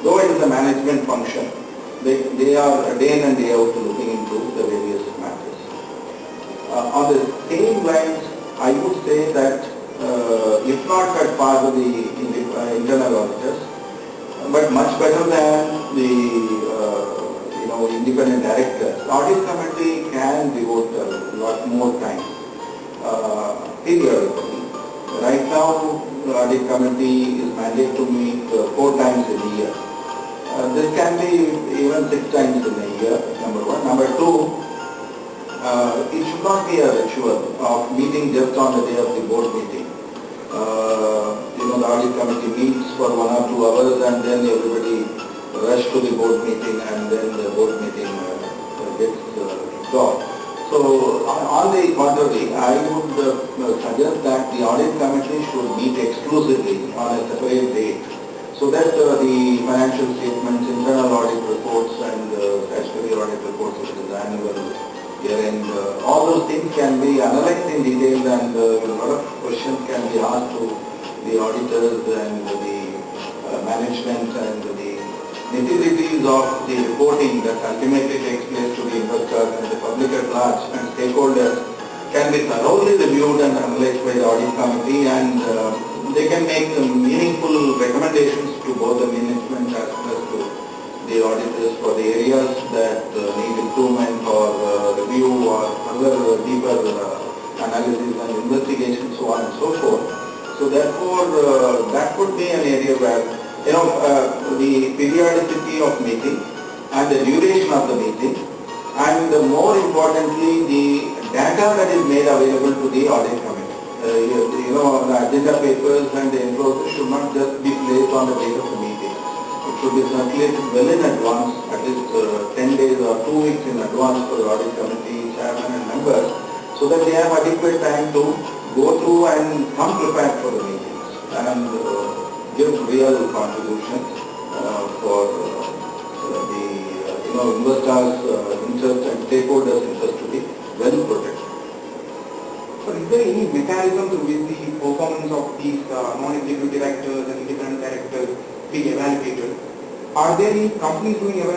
though it is a management function, they are day in and day out looking into the various matters. On the same lines, I would say that if not at par with the internal auditors, but much better than the independent directors, audit committee can devote a lot more time periodically. Right now, the audit committee is mandated to meet 4 times in a year. This can be even 6 times in a year, number one. Number two, it should not be a ritual of meeting just on the day of the board meeting. The audit committee meets for 1 or 2 hours and then everybody rush to the board meeting and then the board meeting gets stopped. So on the contrary, I would suggest that the audit committee should meet exclusively on a separate date so that the financial statements, internal audit reports and statutory audit reports, which is annual, year-end, all those things can be analyzed in detail and a lot of questions can be asked to the auditors and the management and the nitty-gritties of the reporting that ultimately takes place to the investors and the public at large and stakeholders can be thoroughly reviewed and analyzed by the audit committee, and they can make meaningful recommendations to both the management as well as to the auditors for the areas that need improvement or review or other deeper analysis and investigation, so on and so forth. So therefore, that could be an area where the periodicity of meeting and the duration of the meeting, and more importantly, the data that is made available to the audit committee. The agenda papers and the enclosures should not just be placed on the date of the meeting. It should be circulated well in advance, at least 10 days or 2 weeks in advance for the audit committee, chairman and members, so that they have adequate time to go through and come prepared for the meetings and give real contributions for the investors' interest and stakeholders' interest to be well protected. So is there any mechanism to which the performance of these non-executive directors and independent directors being evaluated? Are there any companies doing evaluation?